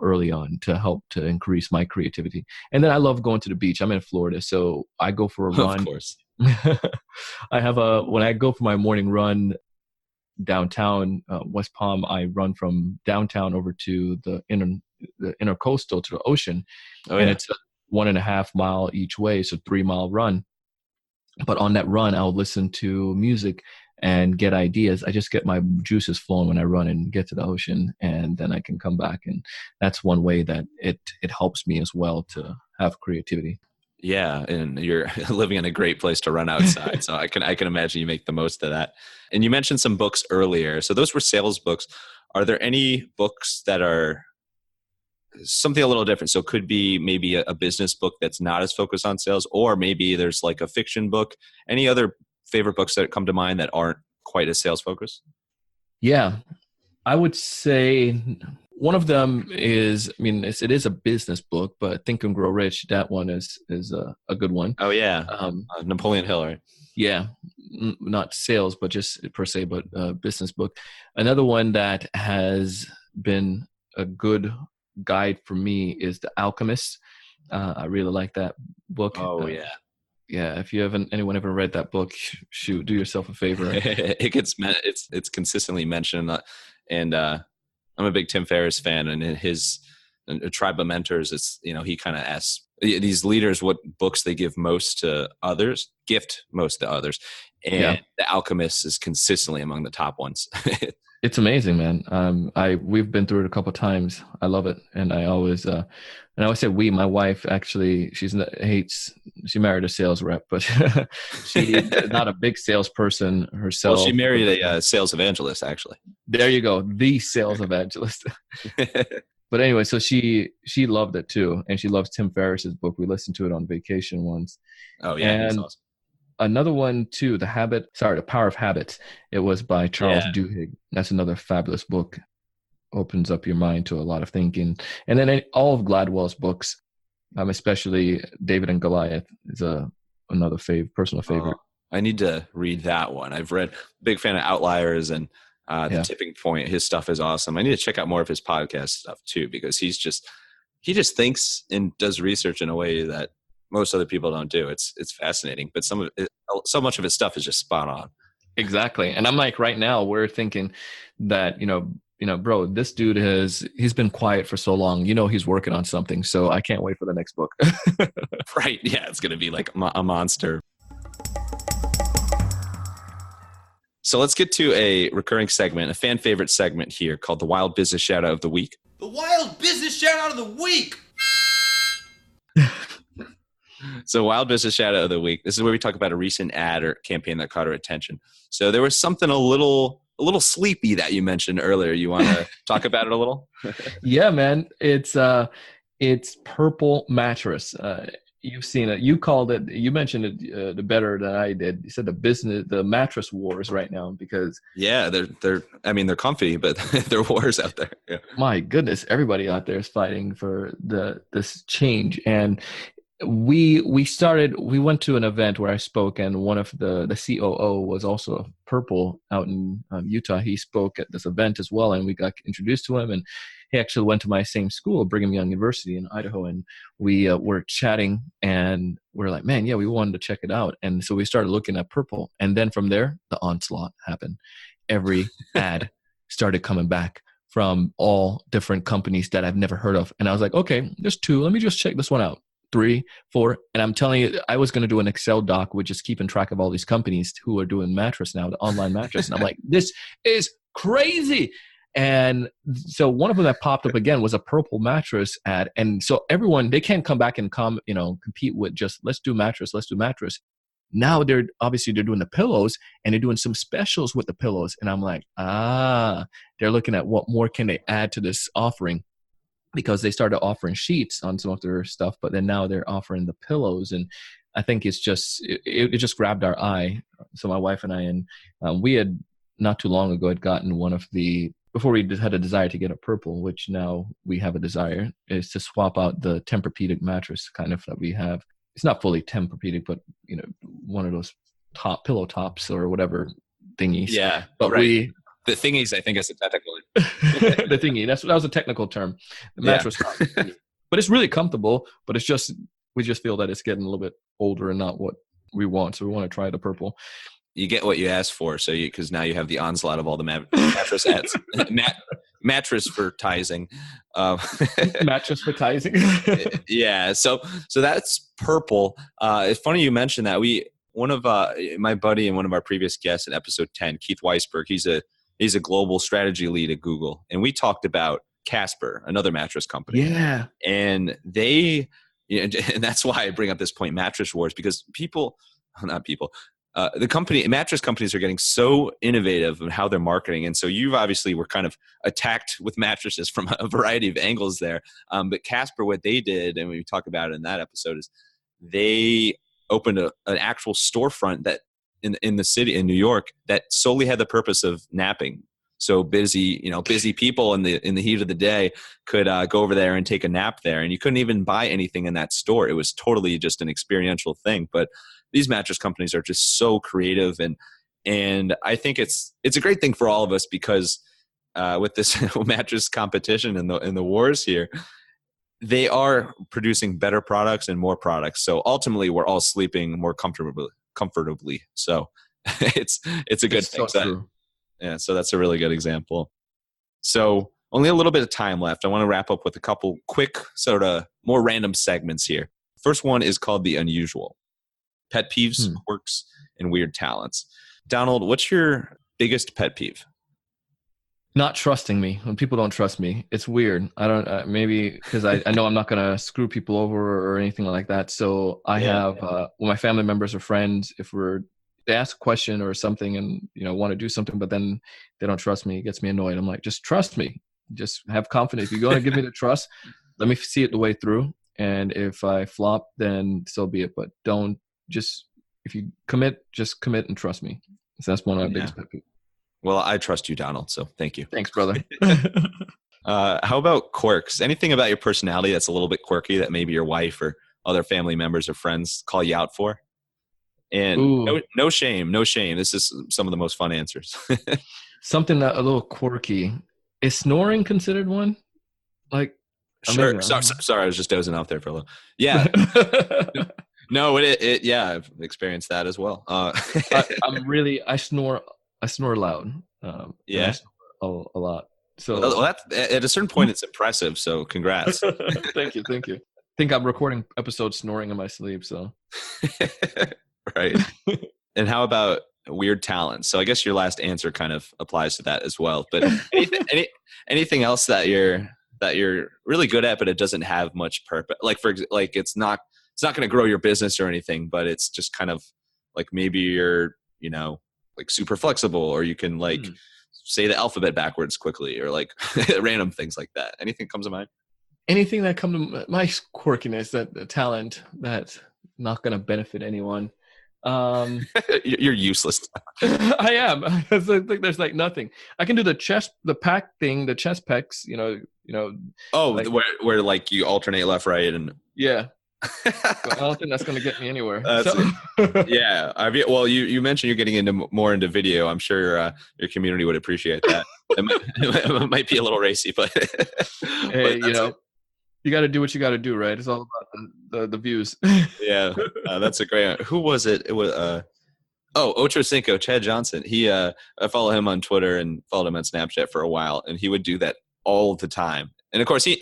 early on to help to increase my creativity. And then I love going to the beach. I'm in Florida, so I go for a run. Of course. When I go for my morning run downtown, West Palm, I run from downtown over to the intercoastal to the ocean. And it's a 1.5 mile each way, so 3-mile run. But on that run, I'll listen to music and get ideas. I just get my juices flowing when I run and get to the ocean, and then I can come back. And that's one way that it helps me as well to have creativity. Yeah, and you're living in a great place to run outside, so I can imagine you make the most of that. And you mentioned some books earlier, so those were sales books. Are there any books that are something a little different? So it could be maybe a business book that's not as focused on sales, or maybe there's like a fiction book. Any other favorite books that come to mind that aren't quite as sales focused? Yeah, I would say one of them is, it is a business book, but Think and Grow Rich. That one is a good one. Oh yeah, Napoleon Hill, right? Yeah, not sales, but just per se, but business book. Another one that has been a good guide for me is The Alchemist. I really like that book. Oh yeah. Yeah, if anyone ever read that book, shoot, do yourself a favor. It's consistently mentioned, and I'm a big Tim Ferriss fan, and in his Tribe of Mentors, it's he kind of asks these leaders what books they gift most to others, and The Alchemist is consistently among the top ones. It's amazing, man. We've been through it a couple of times. I love it, and I always say we. My wife actually, she married a sales rep, but she's not a big salesperson herself. Well, she married a sales evangelist, actually. There you go, the sales evangelist. But anyway, so she loved it too, and she loves Tim Ferriss's book. We listened to it on vacation once. Oh yeah, that's awesome. Another one too, The Power of Habits. It was by Charles Duhigg. That's another fabulous book. Opens up your mind to a lot of thinking. And then all of Gladwell's books, especially David and Goliath, is another personal favorite. I need to read that one. I've read, big fan of Outliers and The Tipping Point. His stuff is awesome. I need to check out more of his podcast stuff too, because he just thinks and does research in a way that most other people don't do. It's fascinating, but so much of his stuff is just spot on. Exactly. And I'm like, right now we're thinking that, bro, this dude he's been quiet for so long, he's working on something. So I can't wait for the next book. Right. Yeah. It's going to be like a monster. So let's get to a recurring segment, a fan favorite segment here called the Wild Business Shout Out of the Week. The Wild Business Shout Out of the Week. So Wild Business Shout Out of the Week. This is where we talk about a recent ad or campaign that caught our attention. So there was something a little sleepy that you mentioned earlier. You want to talk about it a little? Yeah, man. It's Purple mattress. You've seen it. You called it. You mentioned it better than I did. You said the mattress wars right now because they're comfy, but there are wars out there. Yeah. My goodness, everybody out there is fighting for this change. And we went to an event where I spoke, and one of the COO was also Purple out in Utah. He spoke at this event as well, and we got introduced to him, and he actually went to my same school, Brigham Young University in Idaho, and we were chatting, and we're like, man, yeah, we wanted to check it out. And so we started looking at Purple, and then from there, the onslaught happened. Every ad started coming back from all different companies that I've never heard of. And I was like, okay, there's 2. Let me just check this one out. 3, 4. And I'm telling you, I was going to do an Excel doc with just keeping track of all these companies who are doing mattress now, the online mattress. And I'm like, this is crazy. And so one of them that popped up again was a Purple mattress ad. And so everyone, they can't come back and compete with just let's do mattress. Now they're doing the pillows, and they're doing some specials with the pillows. And I'm like, they're looking at what more can they add to this offering, because they started offering sheets on some of their stuff, but then now they're offering the pillows. And I think it just grabbed our eye. So my wife and I, and we had not too long ago had gotten one of before we had a desire to get a Purple, which now we have a desire, is to swap out the Tempur-Pedic mattress kind of that we have. It's not fully Tempur-Pedic, but one of those pillow tops or whatever thingies. Yeah, but right. The thingies, I think, is a technical. The thingy. That was a technical term. The mattress top. But it's really comfortable. But we just feel that it's getting a little bit older and not what we want. So we want to try the Purple. You get what you asked for, because now you have the onslaught of all the mattress ads. Mattress advertising. Mattress advertising. Yeah. So that's Purple. It's funny you mentioned that. One of my buddy and one of our previous guests in episode 10, Keith Weisberg, he's a global strategy lead at Google, and we talked about Casper, another mattress company. Yeah. And and that's why I bring up this point, mattress wars, because mattress companies are getting so innovative in how they're marketing. And so you obviously were kind of attacked with mattresses from a variety of angles there. But Casper, what they did, and we talk about it in that episode, is they opened an actual storefront that in the city in New York that solely had the purpose of napping. So busy people in the heat of the day could go over there and take a nap there, and you couldn't even buy anything in that store. It was totally just an experiential thing. But these mattress companies are just so creative, and I think it's a great thing for all of us, because with this mattress competition and the wars here, they are producing better products and more products. So ultimately, we're all sleeping more comfortably. So it's a good thing. So true. Yeah, so that's a really good example. So only a little bit of time left. I want to wrap up with a couple quick, sort of more random segments here. First one is called The Unusual. Pet peeves, quirks, and weird talents. Donald, what's your biggest pet peeve? Not trusting me. When people don't trust me, it's weird. I don't, maybe because I know I'm not going to screw people over or anything like that. So I have, when my family members or friends, if they ask a question or something and, want to do something, but then they don't trust me, it gets me annoyed. I'm like, just trust me. Just have confidence. If you're going to give me the trust, let me see it the way through. And if I flop, then so be it. But if you commit, just commit and trust me. So that's one of my biggest pet peeves. Well, I trust you, Donald. So thank you. Thanks, brother. How about quirks? Anything about your personality that's a little bit quirky that maybe your wife or other family members or friends call you out for? And no shame. This is some of the most fun answers. Something that a little quirky. Is snoring considered one? Like, sure. Sorry, I was just dozing off there for a little. Yeah. No, I've experienced that as well. I snore loud. I snore a lot. So that's, at a certain point, it's impressive. So congrats. Thank you. I think I'm recording episodes snoring in my sleep. So right. And how about weird talents. So I guess your last answer kind of applies to that as well. But anything else that you're really good at, but it doesn't have much purpose. Like it's not going to grow your business or anything, but it's just kind of like maybe you're, like super flexible, or you can like say the alphabet backwards quickly, or like random things like that. Anything comes to mind? Anything that comes to my quirkiness, that talent that's not going to benefit anyone. You're useless. I am. It's like there's like nothing. I can do the chest pecs. Oh, like, where like you alternate left, right, and yeah. But I don't think that's going to get me anywhere. Yeah. Well, you mentioned you're getting more into video. I'm sure your community would appreciate that. It might be a little racy, but hey, you got to do what you got to do, right? It's all about the views. Yeah, that's a great one. Who was it? It was Ocho Cinco, Chad Johnson. I follow him on Twitter and followed him on Snapchat for a while, and he would do that all the time. And of course, he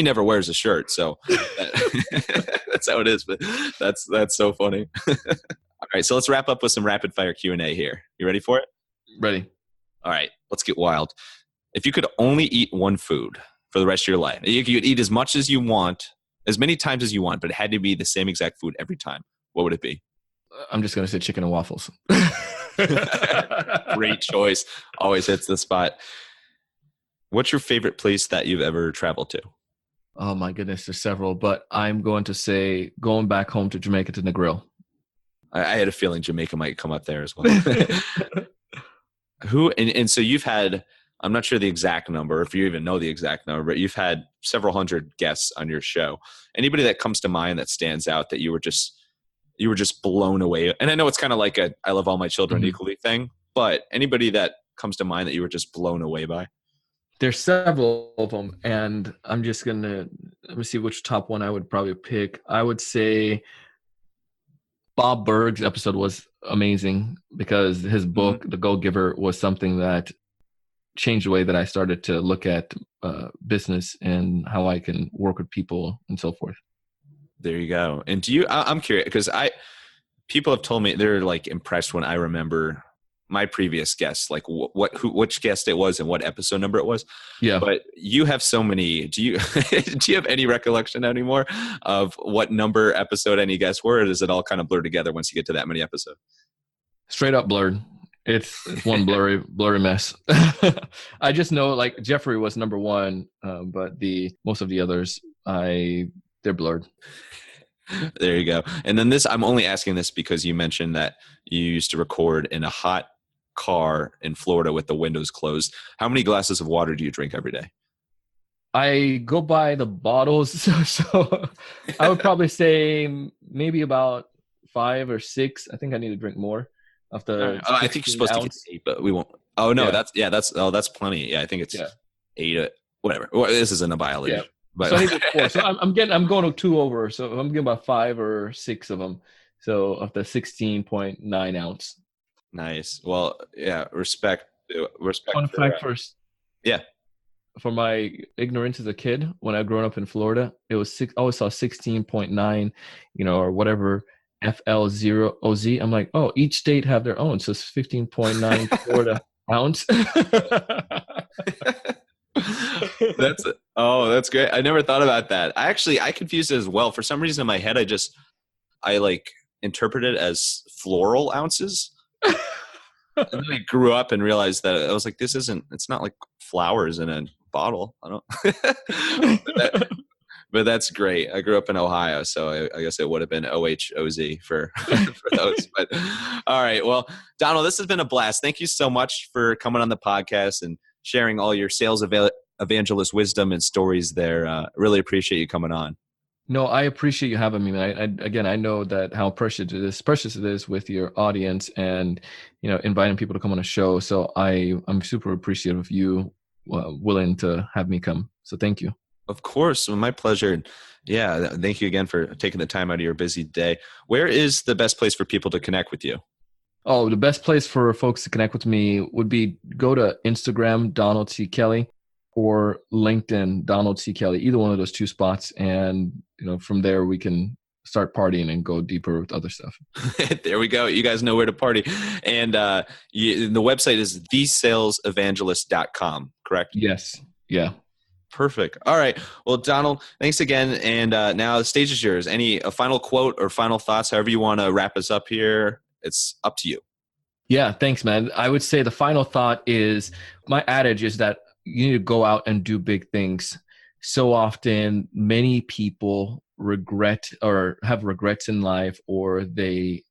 never wears a shirt, so that's how it is. But that's so funny. All right, so let's wrap up with some rapid fire Q&A here. You ready for it? Ready. All right, let's get wild. If you could only eat one food for the rest of your life, you could eat as much as you want, as many times as you want, but it had to be the same exact food every time, what would it be? I'm just going to say chicken and waffles. Great choice. Always hits the spot. What's your favorite place that you've ever traveled to? Oh my goodness, there's several, but I'm going to say going back home to Jamaica to Negril. I had a feeling Jamaica might come up there as well. So you've had, I'm not sure the exact number, if you even know the exact number, but you've had several hundred guests on your show. Anybody that comes to mind that stands out that you were just blown away? And I know it's kind of like a I love all my children equally thing, but anybody that comes to mind that you were just blown away by? There's several of them, and I'm just going to, let me see which top one I would probably pick. I would say Bob Berg's episode was amazing because his book, The Go-Giver, was something that changed the way that I started to look at business and how I can work with people and so forth. There you go. And I'm curious because people have told me they're like impressed when I remember my previous guests, like which guest it was and what episode number it was. Yeah. But you have so many. Do you have any recollection anymore of what number episode any guests were, or does it all kind of blur together once you get to that many episodes? Straight up blurred. It's one blurry mess. I just know like Jeffrey was number one, but most of the others, they're blurred. There you go. And then I'm only asking this because you mentioned that you used to record in a hot car in Florida with the windows closed. How many glasses of water do you drink every day? I go by the bottles. So I would probably say maybe about 5 or 6. I think I need to drink more of the. I think you're supposed to get 8, but we won't. Oh no, that's plenty. Yeah, I think it's 8. Whatever. Well, this isn't a biology. Yeah. But so I think it's 4. So I'm going to 2 over. So I'm getting about 5 or 6 of them. So of the 16.9 ounce. Nice. Well, yeah. Respect. Fun fact first. Yeah. For my ignorance as a kid, when I grew up in Florida, it was I always saw 16.9, or whatever FL0OZ. I'm like, oh, each state have their own. So it's 15.9 Florida ounce. That's great. I never thought about that. I confused it as well. For some reason in my head, I like interpreted it as floral ounces. And then I grew up and realized that I was like, it's not like flowers in a bottle. I don't, but that's great. I grew up in Ohio, so I guess it would have been OHOZ for those. But all right. Well, Donald, this has been a blast. Thank you so much for coming on the podcast and sharing all your sales evangelist wisdom and stories there. Really appreciate you coming on. No, I appreciate you having me, man. I know that how precious it is with your audience and, inviting people to come on a show. So I'm super appreciative of you willing to have me come. So thank you. Of course. My pleasure. Yeah. Thank you again for taking the time out of your busy day. Where is the best place for people to connect with you? Oh, the best place for folks to connect with me would be go to Instagram, Donald C. Kelly, or LinkedIn, Donald C. Kelly, either one of those 2 spots. And, from there we can start partying and go deeper with other stuff. There we go. You guys know where to party. And the website is thesalesevangelist.com, correct? Yes. Yeah. Perfect. All right. Well, Donald, thanks again. And now the stage is yours. A final quote or final thoughts, however you want to wrap us up here, it's up to you. Yeah, thanks, man. I would say the final thought is my adage is that you need to go out and do big things. So often, many people regret or have regrets in life, or they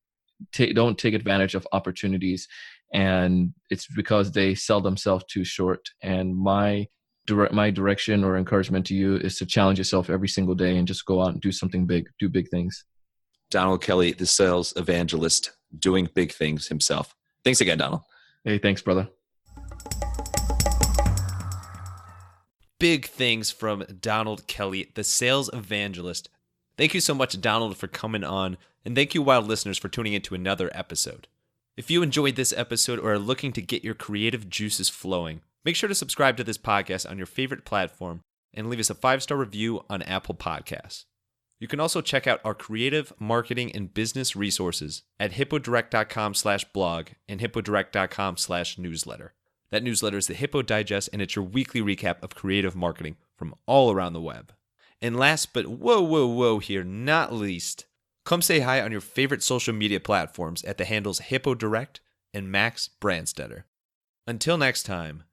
don't take advantage of opportunities. And it's because they sell themselves too short. And my direction or encouragement to you is to challenge yourself every single day and just go out and do something big, do big things. Donald Kelly, the sales evangelist, doing big things himself. Thanks again, Donald. Hey, thanks, brother. Big things from Donald Kelly, the sales evangelist. Thank you so much, Donald, for coming on. And thank you, Wild listeners, for tuning into another episode. If you enjoyed this episode or are looking to get your creative juices flowing, make sure to subscribe to this podcast on your favorite platform and leave us a 5-star review on Apple Podcasts. You can also check out our creative, marketing, and business resources at hippodirect.com/blog and hippodirect.com/newsletter. That newsletter is the Hippo Digest, and it's your weekly recap of creative marketing from all around the web. And last but whoa here, not least, come say hi on your favorite social media platforms at the handles Hippo Direct and Max Brandstetter. Until next time,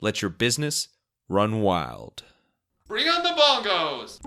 let your business run wild. Bring on the bongos!